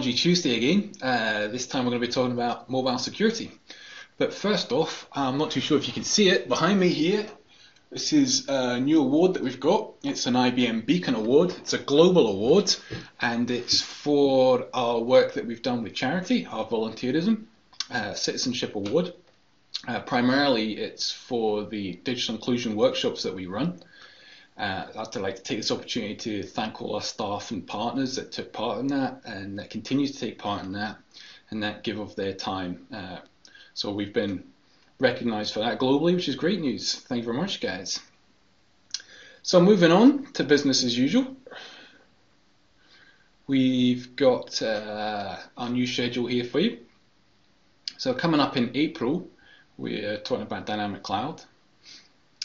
Technology Tuesday again. This time we're going to be talking about mobile security. But first off, I'm not too sure if you can see it behind me here. This is a new award that we've got. It's an IBM Beacon Award. It's a global award, and it's for our work that we've done with charity, our volunteerism, citizenship award. Primarily, it's for the digital inclusion workshops that we run. I'd like to take this opportunity to thank all our staff and partners that took part in that and that continue to take part in that and that give of their time. So we've been recognised for that globally, which is great news. Thank you very much, guys. So moving on to business as usual. We've got our new schedule here for you. So coming up in April, we're talking about Dynamic Cloud.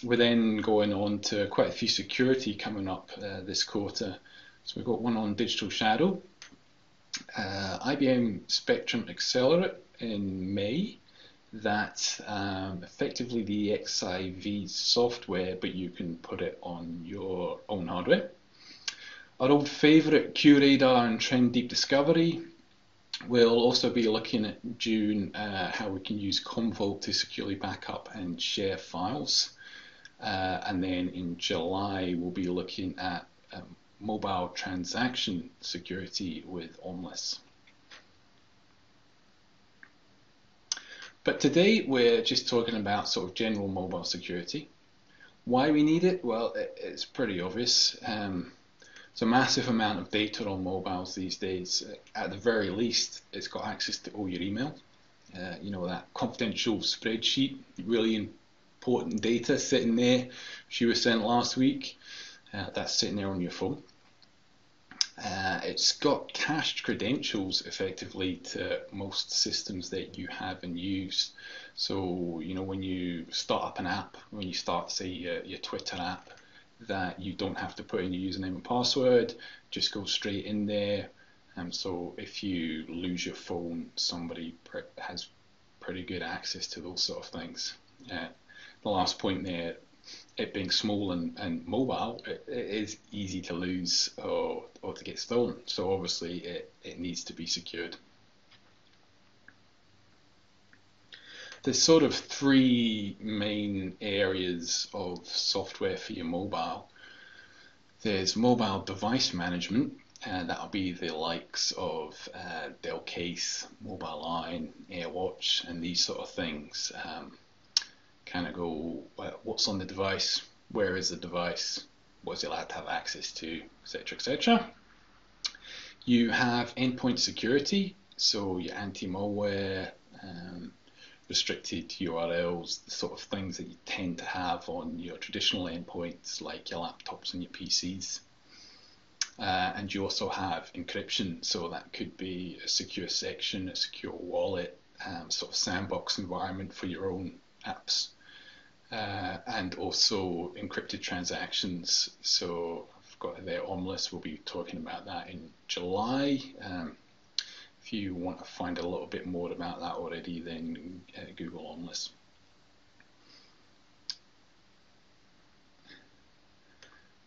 We're then going on to quite a few security coming up this quarter. So we've got one on Digital Shadow, IBM Spectrum Accelerate in May. That's effectively the XIV software, but you can put it on your own hardware. Our old favourite QRadar and Trend Deep Discovery. We'll also be looking at June how we can use Commvault to securely back up and share files. And then in July, we'll be looking at mobile transaction security with Omlis. But today, we're just talking about sort of general mobile security. Why we need it? Well, it's pretty obvious. It's a massive amount of data on mobiles these days. At the very least, it's got access to all your email. You know, that confidential spreadsheet, really important data sitting there, which you were sent last week, that's sitting there on your phone. It's got cached credentials effectively to most systems that you have and use. So, you know, when you start up an app, when you start, say, your Twitter app, that you don't have to put in your username and password, just go straight in there. So if you lose your phone, somebody has pretty good access to those sort of things. The last point there, it being small and mobile, it is easy to lose or to get stolen. So obviously it needs to be secured. There's sort of three main areas of software for your mobile. There's mobile device management, and that'll be the likes of Dell Case, Mobile Line, AirWatch, and these sort of things. Kind of go, what's on the device, where is the device, what is it allowed to have access to, etc., etc. You have endpoint security, so your anti-malware, restricted URLs, the sort of things that you tend to have on your traditional endpoints like your laptops and your PCs. And you also have encryption, so that could be a secure section, a secure wallet, sort of sandbox environment for your own apps. And also encrypted transactions. So I've got there Omlis, we'll be talking about that in July. If you want to find a little bit more about that already, then Google Omlis.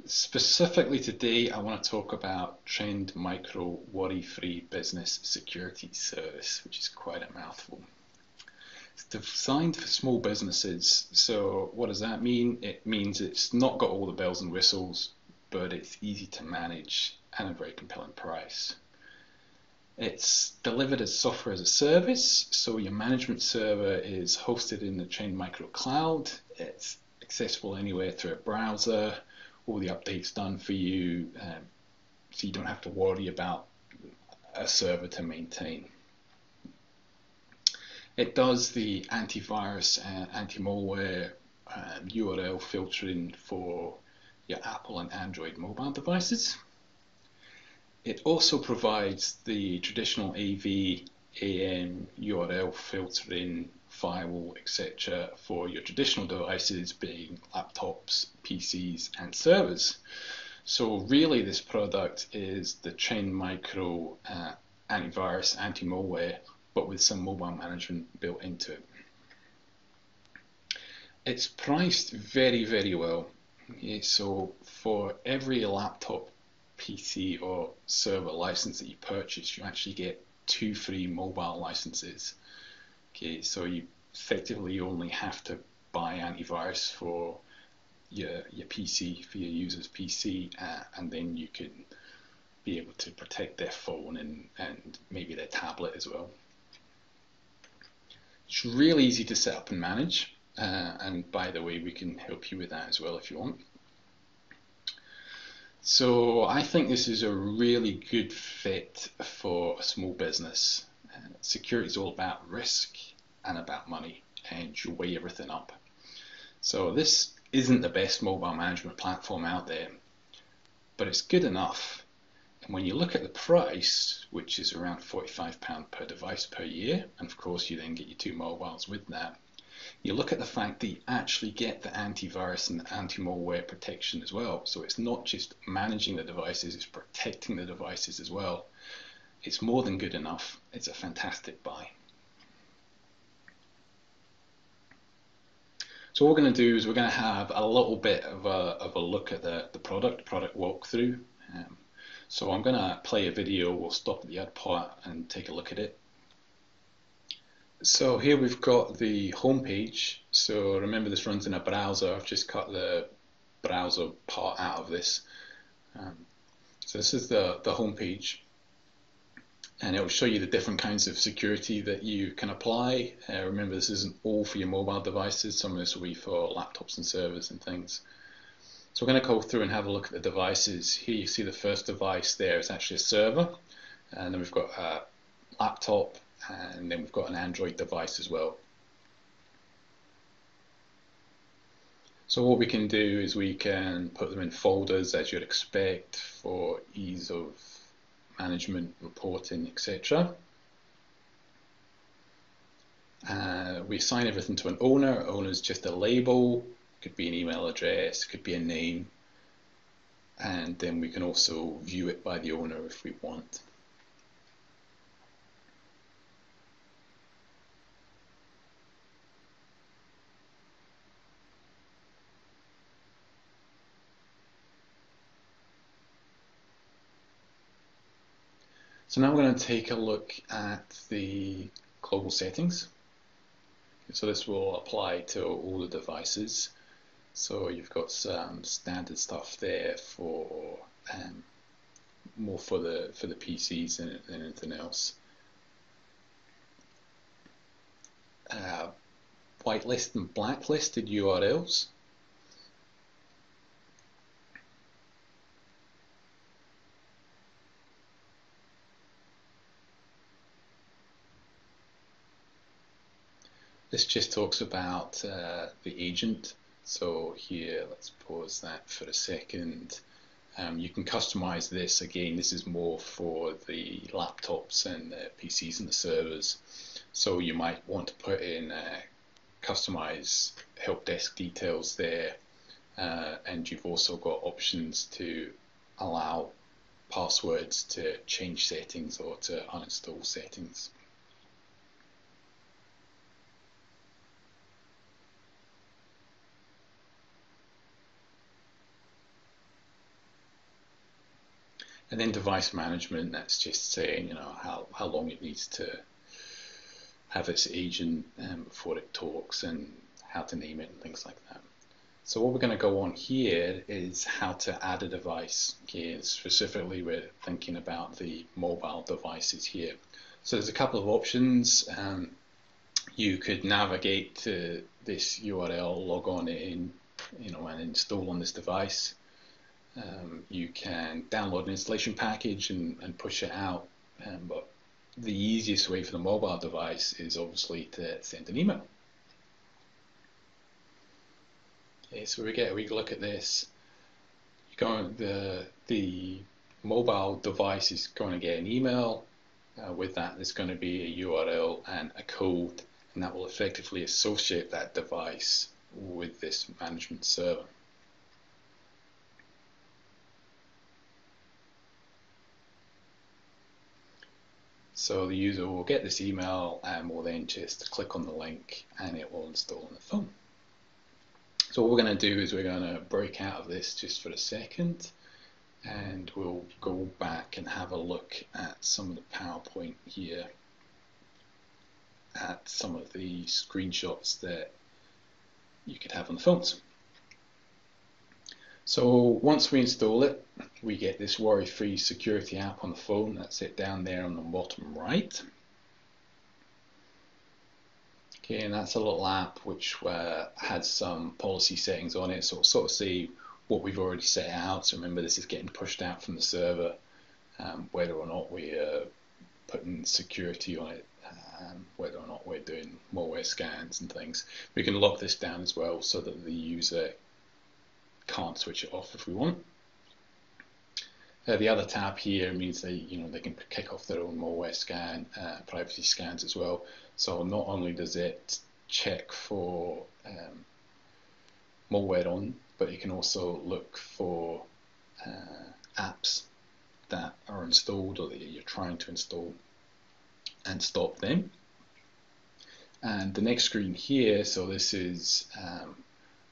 Specifically today, I want to talk Trend Micro Worryfree Business Security Service, which is quite a mouthful. It's designed for small businesses. So what does that mean? It means it's not got all the bells and whistles, but it's easy to manage and a very compelling price. It's delivered as software as a service, so your management server is hosted in the Trend Micro Cloud. It's accessible anywhere through a browser. All the updates done for you, so you don't have to worry about a server to maintain. It does the antivirus and anti-malware URL filtering for your Apple and Android mobile devices. It also provides the traditional AV, AM, URL filtering, firewall, etc. for your traditional devices being laptops, PCs and servers. So really this product is the Trend Micro antivirus, anti-malware, but with some mobile management built into it. It's priced very, very well. Okay, so for every laptop PC or server license that you purchase, you actually get 2 free mobile licenses. Okay, so you effectively only have to buy antivirus for your PC, for your user's PC, and then you can be able to protect their phone and maybe their tablet as well. It's really easy to set up and manage, and by the way, we can help you with that as well if you want. So I think this is a really good fit for a small business. Security is all about risk and about money, and you weigh everything up. So this isn't the best mobile management platform out there, but it's good enough. And when you look at the price, which is around £45 per device per year, and of course you then get your 2 mobiles with that, you look at the fact that you actually get the antivirus and the anti-malware protection as well. So it's not just managing the devices, it's protecting the devices as well. It's more than good enough. It's a fantastic buy. So what we're going to do is we're going to have a little bit of a look at the product walkthrough. So I'm going to play a video, we'll stop at the ad part and take a look at it. So here we've got the home page. So remember, this runs in a browser. I've just cut the browser part out of this. So this is the home page, and it will show you the different kinds of security that you can apply. Remember, this isn't all for your mobile devices. Some of this will be for laptops and servers and things. So we're going to go through and have a look at the devices. Here you see the first device there is actually a server, and then we've got a laptop, and then we've got an Android device as well. So what we can do is we can put them in folders as you'd expect for ease of management, reporting, etc. We assign everything to an owner. Owner is just a label, could be an email address, could be a name, and then we can also view it by the owner if we want. So now we're going to take a look at the global settings. So this will apply to all the devices. So you've got some standard stuff there for more for the PCs than anything else. Whitelist and blacklisted URLs. This just talks about the agent. So here, let's pause that for a second. You can customize this. Again, this is more for the laptops and the PCs and the servers. So you might want to put in customize help desk details there, and you've also got options to allow passwords to change settings or to uninstall settings. And then device management, that's just saying, you know, how long it needs to have its agent before it talks, and how to name it and things like that. So what we're going to go on here is how to add a device. Okay, specifically we're thinking about the mobile devices here. So there's a couple of options. You could navigate to this URL, log on in, you know, and install on this device. You can download an installation package and push it out, but the easiest way for the mobile device is obviously to send an email. Okay, so we look at this. The mobile device is going to get an email. With that, there's going to be a URL and a code, and that will effectively associate that device with this management server. So the user will get this email and will then just click on the link and it will install on the phone. So what we're going to do is we're going to break out of this just for a second, and we'll go back and have a look at some of the PowerPoint here, at some of the screenshots that you could have on the phones. So once we install it, we get this Worryfree security app on the phone. That's it down there on the bottom right. Okay, and that's a little app which has some policy settings on it, so it'll sort of see what we've already set out. So remember, this is getting pushed out from the server, whether or not we're putting security on it, whether or not we're doing malware scans and things. We can lock this down as well so that the user can't switch it off if we want. The other tab here means they can kick off their own malware scan, privacy scans as well. So not only does it check for malware on, but it can also look for apps that are installed or that you're trying to install and stop them. And the next screen here, so this is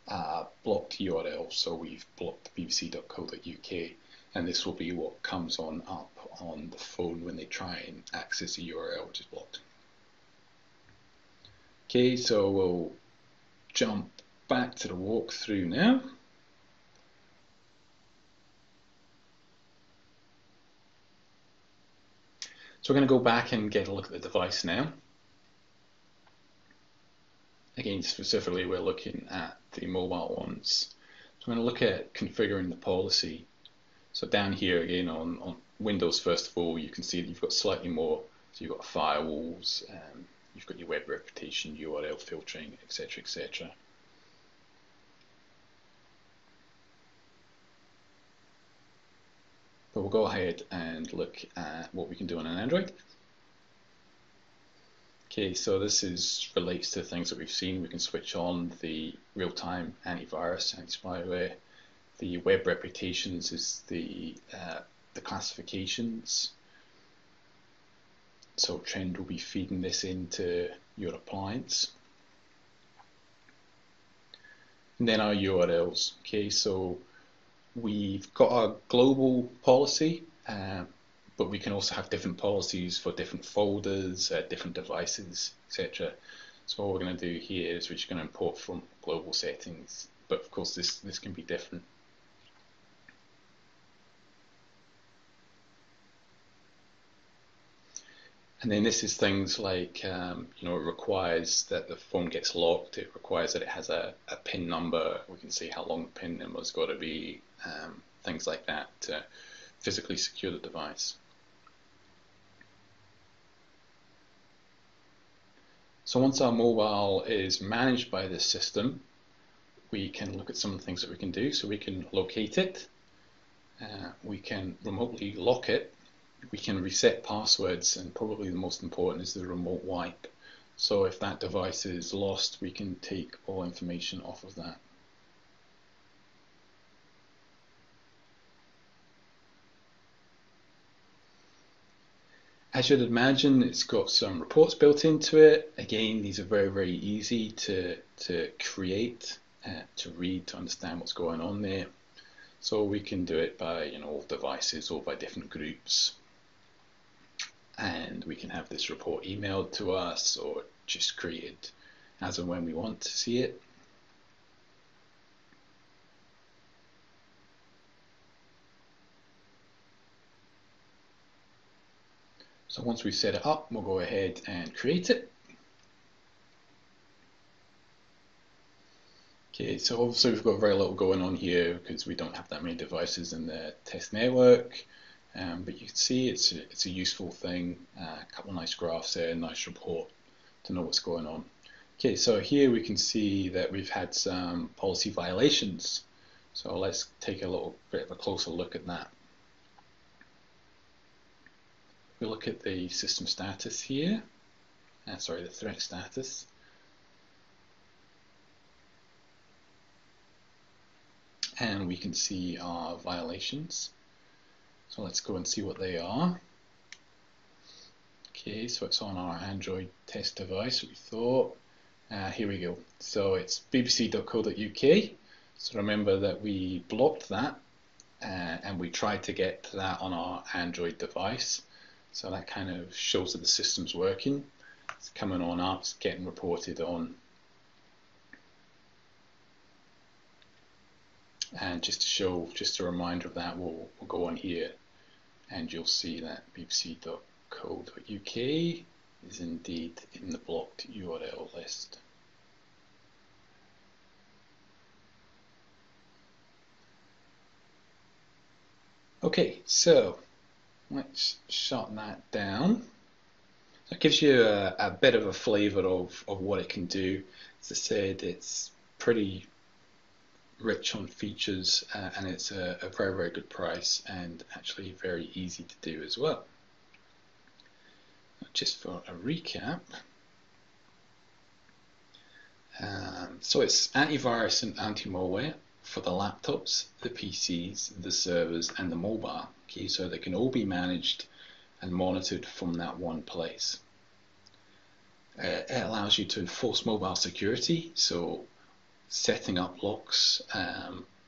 a blocked URL, so we've blocked bbc.co.uk, and this will be what comes up on the phone when they try and access a URL which is blocked. Okay, so we'll jump back to the walkthrough now. So we're going to go back and get a look at the device now. Again, specifically we're looking at the mobile ones. So I'm going to look at configuring the policy. So down here again on Windows, first of all, you can see that you've got slightly more. So you've got firewalls, you've got your web reputation, URL filtering, etc., etc. But we'll go ahead and look at what we can do on an Android. Okay, so this relates to things that we've seen. We can switch on the real-time antivirus, anti-spyware. The web reputations is the classifications. So Trend will be feeding this into your appliance. And then our URLs. Okay, so we've got a global policy, but we can also have different policies for different folders, different devices, etc. So what we're going to do here is we're just going to import from global settings, but of course this can be different. And then this is things like, it requires that the phone gets locked. It requires that it has a PIN number. We can see how long the PIN number's got to be, things like that to physically secure the device. So once our mobile is managed by this system, we can look at some of the things that we can do. So we can locate it, we can remotely lock it, we can reset passwords, and probably the most important is the remote wipe. So if that device is lost, we can take all information off of that. As you'd imagine, it's got some reports built into it. Again, these are very, very easy to create, to read, to understand what's going on there. So we can do it by all devices or by different groups. And we can have this report emailed to us or just created as and when we want to see it. So once we've set it up, we'll go ahead and create it. Okay, so obviously we've got very little going on here because we don't have that many devices in the test network. But you can see it's a useful thing, a couple of nice graphs there, a nice report to know what's going on. Okay, so here we can see that we've had some policy violations. So let's take a little bit of a closer look at that. We look at the system status here, the threat status. And we can see our violations. So let's go and see what they are. Okay, so it's on our Android test device, we thought. Here we go. So it's bbc.co.uk. So remember that we blocked that. and we tried to get to that on our Android device. So that kind of shows that the system's working. It's coming on up, it's getting reported on. And just to show, just a reminder of that, we'll go on here and you'll see that bbc.co.uk is indeed in the blocked URL list. Okay, so let's shut that down. That gives you a bit of a flavour of what it can do. As I said, it's pretty rich on features and it's a very, very good price and actually very easy to do as well. Just for a recap, so it's antivirus and anti-malware for the laptops, the PCs, the servers and the mobile. Okay, so they can all be managed and monitored from that one place. It allows you to enforce mobile security, so setting up locks,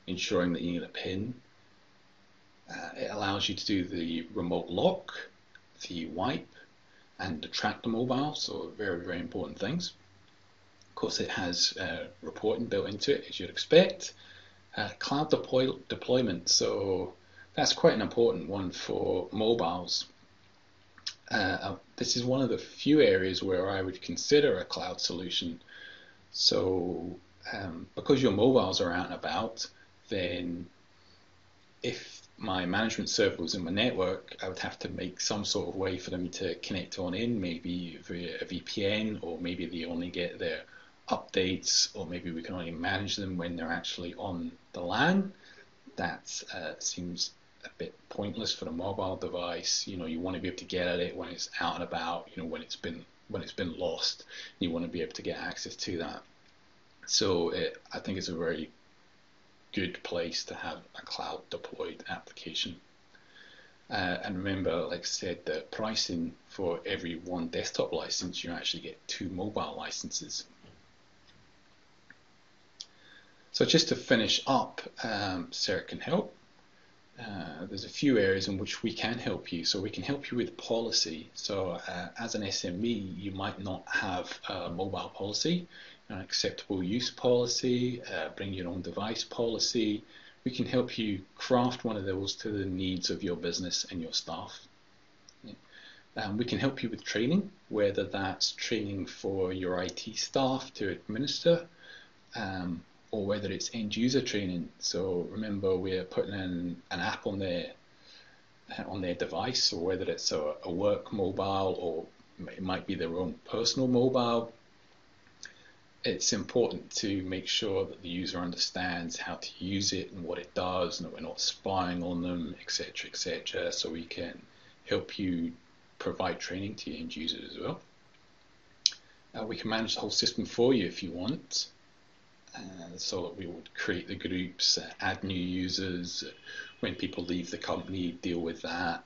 ensuring that you need a PIN. It allows you to do the remote lock, the wipe, and to track the mobile, so very, very important things. Of course, it has reporting built into it, as you'd expect. Cloud deployment, so that's quite an important one for mobiles. This is one of the few areas where I would consider a cloud solution. So because your mobiles are out and about, then if my management server was in my network, I would have to make some sort of way for them to connect on in, maybe via a VPN, or maybe they only get their updates, or maybe we can only manage them when they're actually on the LAN. That seems a bit pointless for a mobile device. You know, you want to be able to get at it when it's out and about, you know, when it's been lost. You want to be able to get access to that. So I think it's a very good place to have a cloud deployed application. And remember, like I said, the pricing for every one desktop license, you actually get 2 mobile licenses. So just to finish up, Seric can help. There's a few areas in which we can help you. So we can help you with policy. So as an SME, you might not have a mobile policy, an acceptable use policy, bring your own device policy. We can help you craft one of those to the needs of your business and your staff. We can help you with training, whether that's training for your IT staff to administer, or whether it's end user training. So remember, we're putting in an app on their device, or whether it's a work mobile, or it might be their own personal mobile. It's important to make sure that the user understands how to use it and what it does, and that we're not spying on them, etc., etc. So we can help you provide training to your end users as well. We can manage the whole system for you if you want. So that we would create the groups, add new users, when people leave the company, deal with that,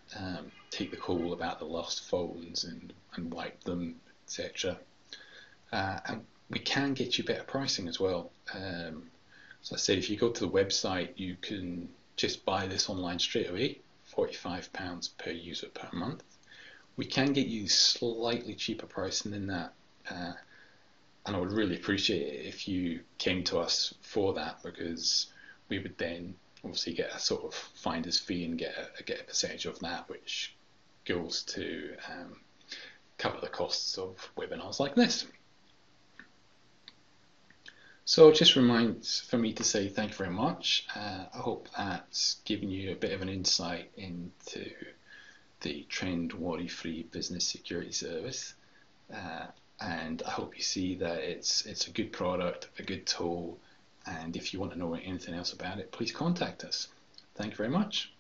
take the call about the lost phones and wipe them, etc. And we can get you better pricing as well. So I said, if you go to the website, you can just buy this online straight away, £45 per user per month. We can get you slightly cheaper pricing than that. And I would really appreciate it if you came to us for that, because we would then obviously get a sort of finder's fee and get a percentage of that, which goes to cover the costs of webinars like this. So just reminds for me to say thank you very much. I hope that's given you a bit of an insight into the Trend Worryfree Business Security Service. And I hope you see that it's a good product, a good tool, and if you want to know anything else about it, please contact us. Thank you very much.